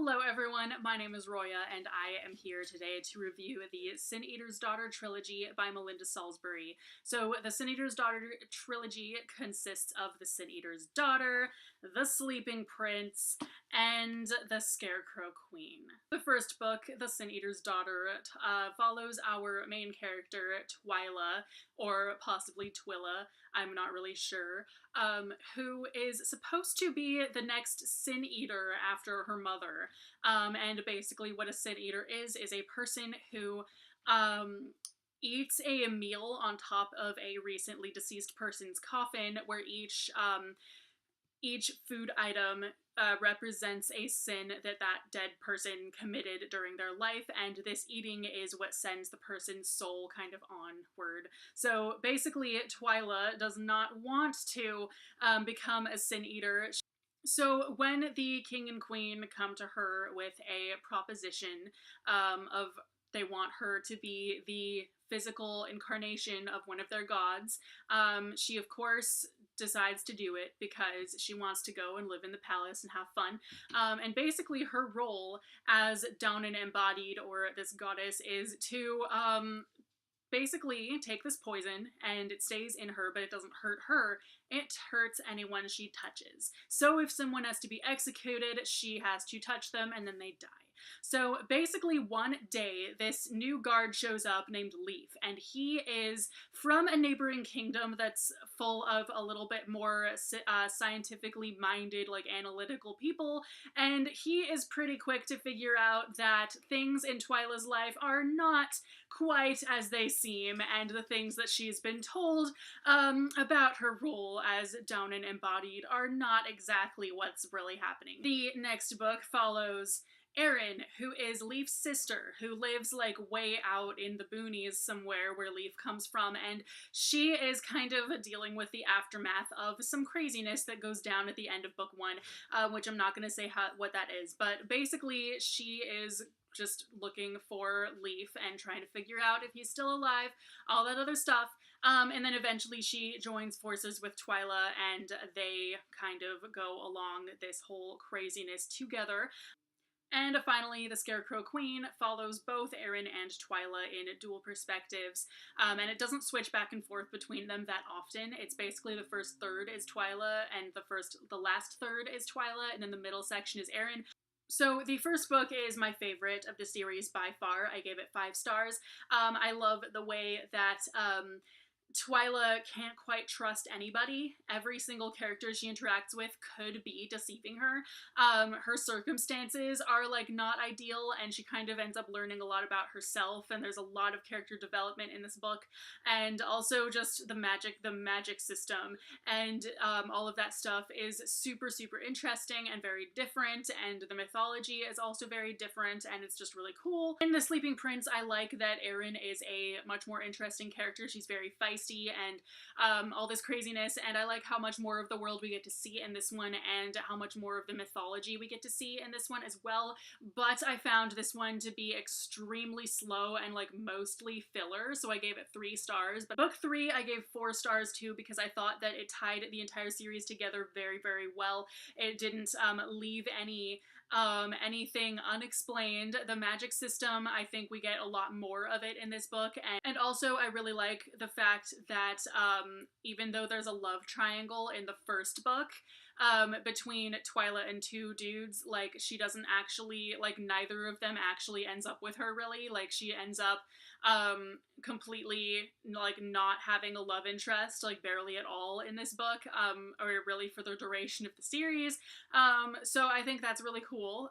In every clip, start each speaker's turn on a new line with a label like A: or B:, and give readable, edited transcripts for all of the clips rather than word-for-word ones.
A: Hello everyone, my name is Roya, and I am here today to review the Sin Eater's Daughter trilogy by Melinda Salisbury. So the Sin Eater's Daughter trilogy consists of the Sin Eater's Daughter, the Sleeping Prince, and the Scarecrow Queen. The first book, The Sin Eater's Daughter, follows our main character, Twyla, or possibly Twilla, I'm not really sure, who is supposed to be the next Sin Eater after her mother. And basically what a Sin Eater is a person who eats a meal on top of a recently deceased person's coffin, where each food item represents a sin that dead person committed during their life, and this eating is what sends the person's soul kind of onward. So basically, Twyla does not want to become a Sin Eater. So when the king and queen come to her with a proposition of they want her to be the physical incarnation of one of their gods, she of course decides to do it because she wants to go and live in the palace and have fun. And basically her role as Downen embodied, or this goddess, is to basically take this poison, and it stays in her, but it doesn't hurt her. It hurts anyone she touches. So if someone has to be executed, she has to touch them and then they die. So basically one day, this new guard shows up named Leaf, and he is from a neighboring kingdom that's full of a little bit more scientifically minded, like analytical people, and he is pretty quick to figure out that things in Twyla's life are not quite as they seem, and the things that she's been told about her role as Downen embodied are not exactly what's really happening. The next book follows Erin, who is Leaf's sister, who lives like way out in the boonies somewhere where Leaf comes from, and she is kind of dealing with the aftermath of some craziness that goes down at the end of book one, which I'm not going to say what that is, but basically she is just looking for Leaf and trying to figure out if he's still alive, all that other stuff. And then eventually she joins forces with Twyla, and they kind of go along this whole craziness together. And finally, the Scarecrow Queen follows both Erin and Twyla in dual perspectives, and it doesn't switch back and forth between them that often. It's basically the first third is Twyla, and the last third is Twyla, and then the middle section is Erin. So the first book is my favorite of the series by far. I gave it 5 stars. I love the way that Twyla can't quite trust anybody. Every single character she interacts with could be deceiving her. Her circumstances are like not ideal, and she kind of ends up learning a lot about herself, and there's a lot of character development in this book, and also just the magic system, and all of that stuff is super interesting and very different, and the mythology is also very different, and it's just really cool. In The Sleeping Prince, I like that Erin is a much more interesting character. She's very feisty and all this craziness, and I like how much more of the world we get to see in this one, and how much more of the mythology we get to see in this one as well. But I found this one to be extremely slow and like mostly filler, so I gave it 3 stars. But book 3 I gave 4 stars to, because I thought that it tied the entire series together very well. It didn't leave anything unexplained. The magic system, I think we get a lot more of it in this book, and also I really like the fact that even though there's a love triangle in the first book between Twyla and 2 dudes, like she doesn't actually, like neither of them actually ends up with her really. Like she ends up completely like not having a love interest, like barely at all in this book, or really for the duration of the series. So I think that's really cool.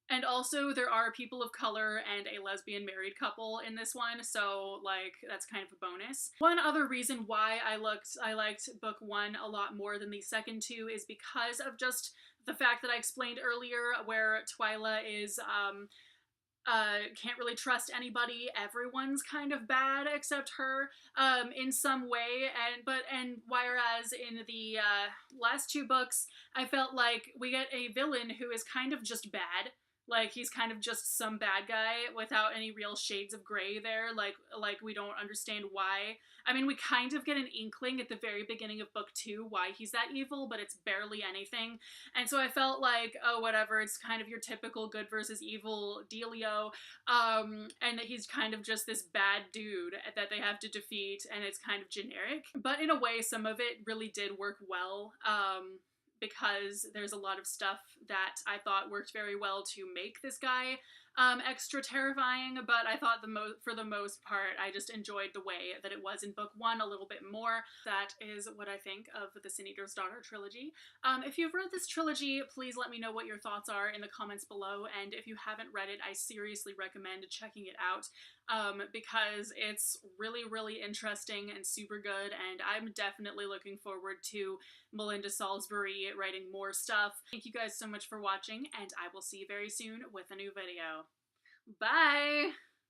A: And also, there are people of color and a lesbian married couple in this one, so, like, that's kind of a bonus. One other reason why I liked book 1 a lot more than the second 2 is because of just the fact that I explained earlier, where Twyla is, can't really trust anybody. Everyone's kind of bad except her, in some way, and whereas in the last 2 books, I felt like we get a villain who is kind of just bad. Like he's kind of just some bad guy without any real shades of gray there. Like we don't understand why. I mean, we kind of get an inkling at the very beginning of book 2 why he's that evil, but it's barely anything. And so I felt like, oh, whatever, it's kind of your typical good versus evil dealio. And that he's kind of just this bad dude that they have to defeat, and it's kind of generic. But in a way, some of it really did work well. Because there's a lot of stuff that I thought worked very well to make this guy extra terrifying, but I thought for the most part, I just enjoyed the way that it was in book 1 a little bit more. That is what I think of the Sin Eater's Daughter trilogy. If you've read this trilogy, please let me know what your thoughts are in the comments below, and if you haven't read it, I seriously recommend checking it out. Because it's really, really interesting and super good, and I'm definitely looking forward to Melinda Salisbury writing more stuff. Thank you guys so much for watching, and I will see you very soon with a new video. Bye!